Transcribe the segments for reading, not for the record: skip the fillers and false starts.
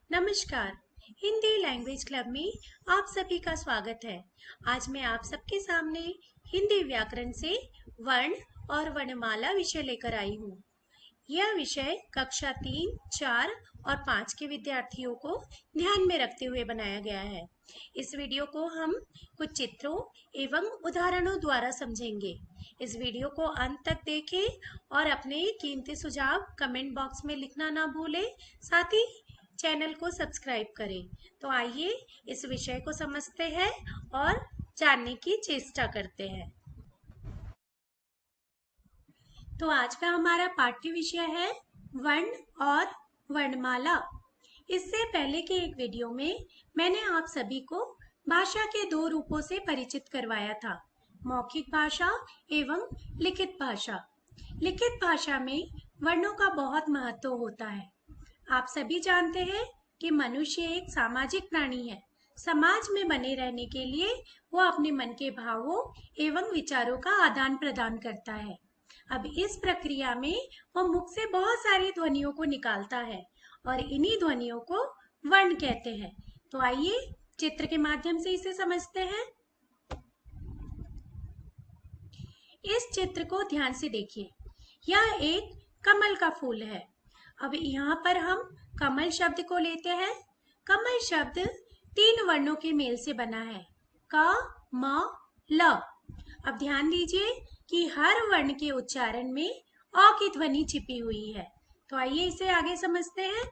नमस्कार। Hindi language club में आप सभी का स्वागत है। आज मैं आप सबके सामने हिंदी व्याकरण से वर्ण और वर्णमाला विषय लेकर आई हूँ। यह विषय कक्षा 3, 4 और 5 के विद्यार्थियों को ध्यान में रखते हुए बनाया गया है। इस वीडियो को हम कुछ चित्रों एवं उदाहरणों द्वारा समझेंगे। इस वीडियो को अंत तक देखें और अपने कीमती सुझाव कमेंट बॉक्स में लिखना ना भूलें। साथ ही चैनल को सब्सक्राइब करें। तो आइए इस विषय को समझते हैं और जानने की चेष्टा करते हैं। तो आज का हमारा पाठ्य विषय है वर्ण और वर्णमाला। इससे पहले के एक वीडियो में मैंने आप सभी को भाषा के दो रूपों से परिचित करवाया था, मौखिक भाषा एवं लिखित भाषा। लिखित भाषा में वर्णों का बहुत महत्व होता है। आप सभी जानते हैं कि मनुष्य एक सामाजिक प्राणी है। समाज में बने रहने के लिए वो अपने मन के भावों एवं विचारों का आदान प्रदान करता है। अब इस प्रक्रिया में वो मुख से बहुत सारी ध्वनियों को निकालता है और इन्हीं ध्वनियों को वर्ण कहते हैं। तो आइए चित्र के माध्यम से इसे समझते हैं। इस चित्र को ध्यान से देखिए। यह एक कमल का फूल है। अब यहाँ पर हम कमल शब्द को लेते हैं। कमल शब्द 3 वर्णों के मेल से बना है, क, म, ल। अब ध्यान दीजिए कि हर वर्ण के उच्चारण में अ की ध्वनि छिपी हुई है। तो आइए इसे आगे समझते हैं।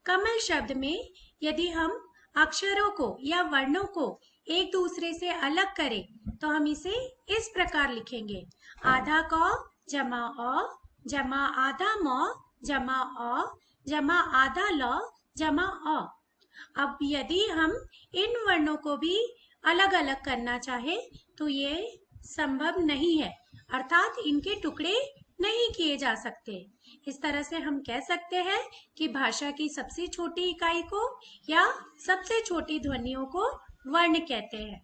कमल शब्द में यदि हम अक्षरों को या वर्णों को एक दूसरे से अलग करें तो हम इसे इस प्रकार लिखेंगे, आधा क जमा अ जमा आधा म जमा अ जमा आधा ल जमा अ। अब यदि हम इन वर्णों को भी अलग अलग करना चाहे तो ये संभव नहीं है, अर्थात इनके टुकड़े नहीं किए जा सकते। इस तरह से हम कह सकते हैं कि भाषा की सबसे छोटी इकाई को या सबसे छोटी ध्वनियों को वर्ण कहते हैं।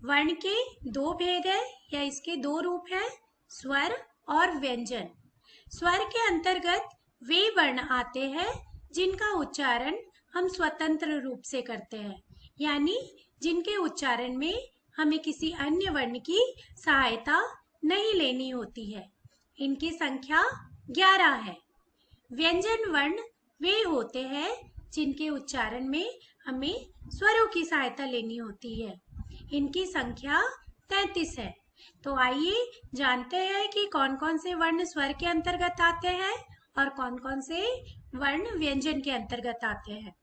वर्ण के दो भेद है या इसके दो रूप हैं, स्वर और व्यंजन। स्वर के अंतर्गत वे वर्ण आते हैं जिनका उच्चारण हम स्वतंत्र रूप से करते हैं, यानी जिनके उच्चारण में हमें किसी अन्य वर्ण की सहायता नहीं लेनी होती है। इनकी संख्या 11 है। व्यंजन वर्ण वे होते हैं जिनके उच्चारण में हमें स्वरों की सहायता लेनी होती है। इनकी संख्या 33 है। तो आइए जानते हैं कि कौन कौन से वर्ण स्वर के अंतर्गत आते हैं और कौन कौन से वर्ण व्यंजन के अंतर्गत आते हैं।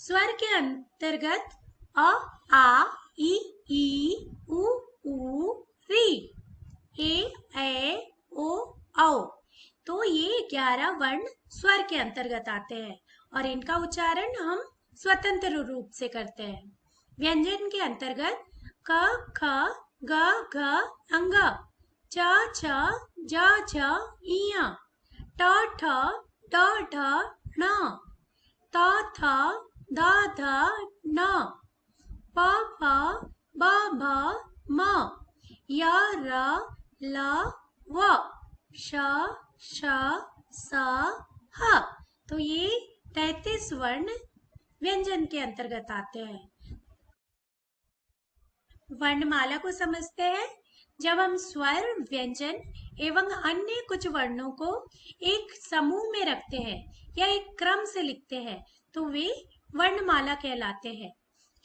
स्वर के अंतर्गत अ, आ, ई, उ, री, ए, ओ, औ। तो ये 11 वर्ण स्वर के अंतर्गत आते हैं और इनका उच्चारण हम स्वतंत्र रूप से करते हैं। व्यंजन के अंतर्गत क, ख, ग, घ, अंग, च, छ, ज, झ, इय, ट, ठ, ड, ढ, ण, त, थ, द, ध, न, प, फ, ब, भ, म, य, र, ल, व, श, स, ह। तो ये 33 वर्ण व्यंजन के अंतर्गत आते हैं। वर्णमाला को समझते हैं। जब हम स्वर, व्यंजन एवं अन्य कुछ वर्णों को एक समूह में रखते हैं या एक क्रम से लिखते हैं तो वे वर्णमाला कहलाते हैं।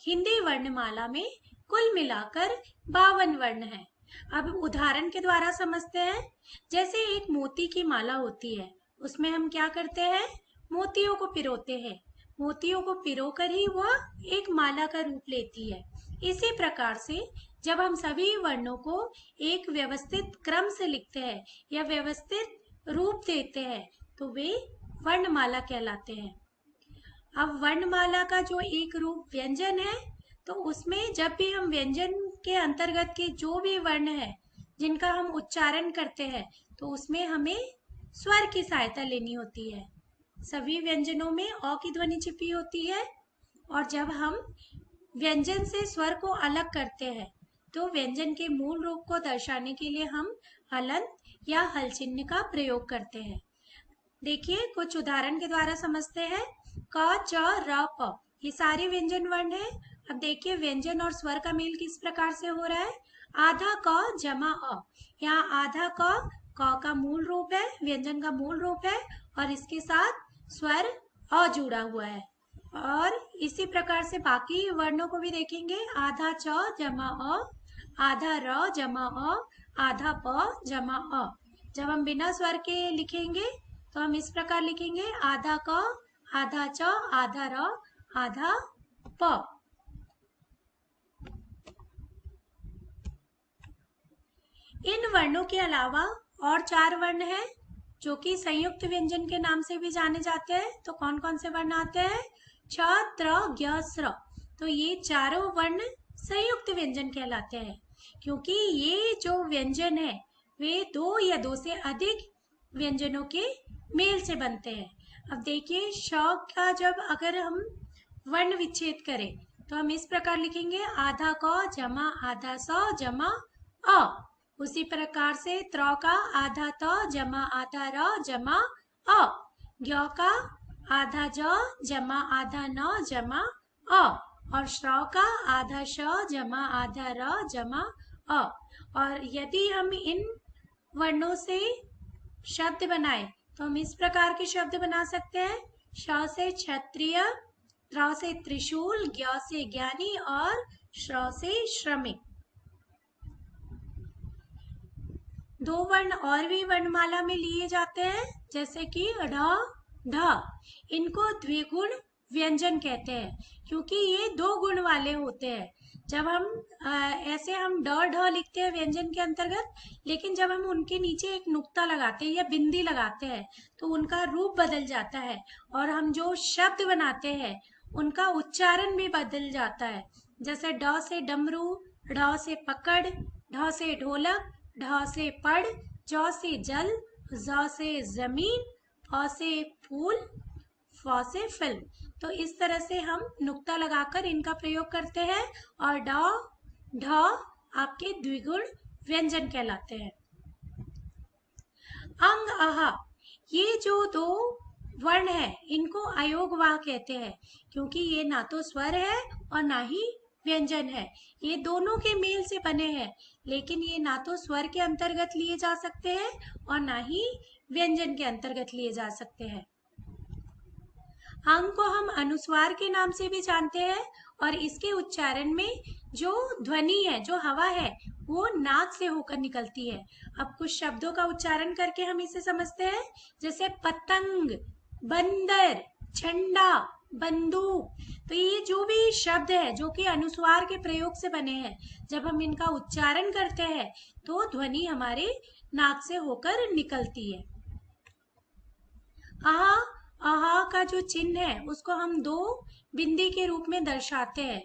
हिंदी वर्णमाला में कुल मिलाकर 52 वर्ण हैं। अब उदाहरण के द्वारा समझते हैं। जैसे एक मोती की माला होती है, उसमें हम क्या करते हैं, मोतियों को पिरोते हैं। मोतियों को पिरोकर ही वह एक माला का रूप लेती है। इसी प्रकार से जब हम सभी वर्णों को एक व्यवस्थित क्रम से लिखते हैं या व्यवस्थित रूप देते हैं तो वे वर्णमाला कहलाते हैं। अब वर्णमाला का जो एक रूप व्यंजन है, तो उसमें जब भी हम व्यंजन के अंतर्गत के जो भी वर्ण है जिनका हम उच्चारण करते हैं तो उसमें हमें स्वर की सहायता लेनी होती है। सभी व्यंजनों में अ की ध्वनि छिपी होती है और जब हम व्यंजन से स्वर को अलग करते हैं तो व्यंजन के मूल रूप को दर्शाने के लिए हम हलंत या हल चिन्ह का प्रयोग करते हैं। देखिए कुछ उदाहरण के द्वारा समझते हैं। क, च, र, प ये सारे व्यंजन वर्ण है। अब देखिए व्यंजन और स्वर का मेल किस प्रकार से हो रहा है। आधा क जमा अ, यहाँ आधा क का मूल रूप है, व्यंजन का मूल रूप है और इसके साथ स्वर अ जुड़ा हुआ है। और इसी प्रकार से बाकी वर्णों को भी देखेंगे। आधा च जमा अ, आधा र जमा अ, आधा प जमा अ। जब हम बिना स्वर के लिखेंगे तो हम इस प्रकार लिखेंगे आधा क, आधा च, आधा र, आधा प। इन वर्णों के अलावा और 4 वर्ण हैं जो कि संयुक्त व्यंजन के नाम से भी जाने जाते हैं। तो कौन कौन से वर्ण आते हैं। छ, त्र, ज्ञ, स्र। तो ये चारों वर्ण संयुक्त व्यंजन कहलाते हैं क्योंकि ये जो व्यंजन है वे 2 या 2 से अधिक व्यंजनों के मेल से बनते हैं। अब देखिए श का जब अगर हम वर्ण विच्छेद करें तो हम इस प्रकार लिखेंगे आधा क जमा आधा स जमा अ। उसी प्रकार से त्र का आधा त जमा आधा र जमा अ। ज्ञ का आधा ज जमा आधा न जमा अ। और श्र का आधा श जमा आधा र जमा अ। और यदि हम इन वर्णों से शब्द बनाए तो हम इस प्रकार के शब्द बना सकते हैं। श से क्षत्रिय, त्र से त्रिशूल, ज्ञ से ज्ञानी और श्र से श्रमिक। 2 वर्ण और भी वर्णमाला में लिए जाते हैं जैसे कि ढ, ढ। इनको द्विगुण व्यंजन कहते हैं क्योंकि ये 2 गुण वाले होते हैं। जब हम ऐसे हम ड, ढ लिखते हैं व्यंजन के अंतर्गत, लेकिन जब हम उनके नीचे एक नुक्ता लगाते हैं या बिंदी लगाते हैं तो उनका रूप बदल जाता है और हम जो शब्द बनाते हैं उनका उच्चारण भी बदल जाता है। जैसे ड से डमरू, ढ से पकड़, ढ से ढोलक, ढ से पढ़, ज से जल, ज से जमीन, फ से फूल, फ से फिल्म। तो इस तरह से हम नुक्ता लगाकर इनका प्रयोग करते हैं और ड, ढ आपके द्विगुण व्यंजन कहलाते हैं। अंग, अह ये जो 2 वर्ण है इनको अयोग वाह कहते हैं क्योंकि ये ना तो स्वर है और ना ही व्यंजन है। ये दोनों के मेल से बने हैं लेकिन ये ना तो स्वर के अंतर्गत लिए जा सकते हैं और ना ही व्यंजन के अंतर्गत लिए जा सकते हैं। अंग को हम अनुस्वार के नाम से भी जानते हैं और इसके उच्चारण में जो ध्वनि है, जो हवा है, वो नाक से होकर निकलती है। अब कुछ शब्दों का उच्चारण करके हम इसे समझते हैं। जैसे पतंग, बंदर, झंडा, बंदूक। तो ये जो भी शब्द है जो कि अनुस्वार के प्रयोग से बने हैं, जब हम इनका उच्चारण करते हैं तो ध्वनि हमारे नाक से होकर निकलती है। आहा, आहा का जो चिन्ह है उसको हम 2 बिंदी के रूप में दर्शाते हैं।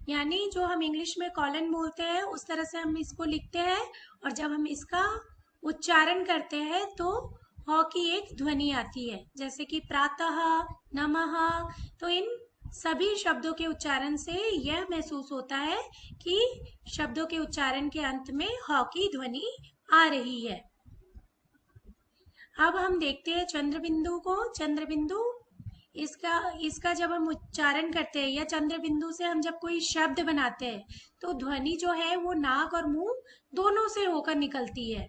यानी जो हम इंग्लिश में कॉलन बोलते हैं उस तरह से हम इसको लिखते हैं और जब हम इसका उच्चारण करते हैं तो ह की एक ध्वनि आती है जैसे कि प्रातः, नमः। तो इन सभी शब्दों के उच्चारण से यह महसूस होता है कि शब्दों के उच्चारण के अंत में ह की ध्वनि आ रही है। अब हम देखते हैं चंद्र बिंदु को। चंद्र बिंदु इसका जब हम उच्चारण करते हैं या चंद्र बिंदु से हम जब कोई शब्द बनाते हैं तो ध्वनि जो है वो नाक और मुंह दोनों से होकर निकलती है।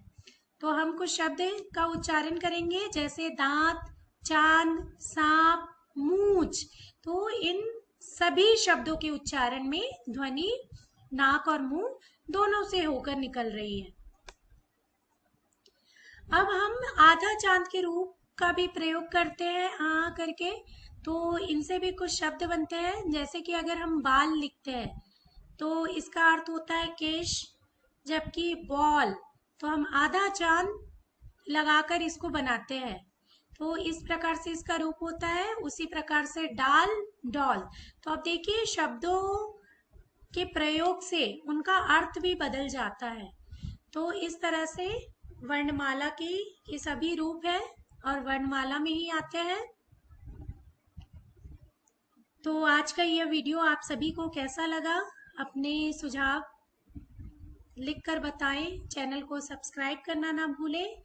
तो हम कुछ शब्द का उच्चारण करेंगे जैसे दांत, चांद, सांप, मूंछ। तो इन सभी शब्दों के उच्चारण में ध्वनि नाक और मुंह दोनों से होकर निकल रही है। अब हम आधा चांद के रूप का भी प्रयोग करते हैं आ करके। तो इनसे भी कुछ शब्द बनते हैं जैसे कि अगर हम बाल लिखते हैं तो इसका अर्थ होता है केश, जबकि बॉल तो हम आधा चांद लगाकर इसको बनाते हैं। तो इस प्रकार से इसका रूप होता है। उसी प्रकार से डाल, डॉल। तो अब देखिए शब्दों के प्रयोग से उनका अर्थ भी बदल जाता है। तो इस तरह से वर्णमाला की ये सभी रूप है और वर्णमाला में ही आते हैं। तो आज का यह वीडियो आप सभी को कैसा लगा? अपने सुझाव लिखकर बताएं। चैनल को सब्सक्राइब करना ना भूलें।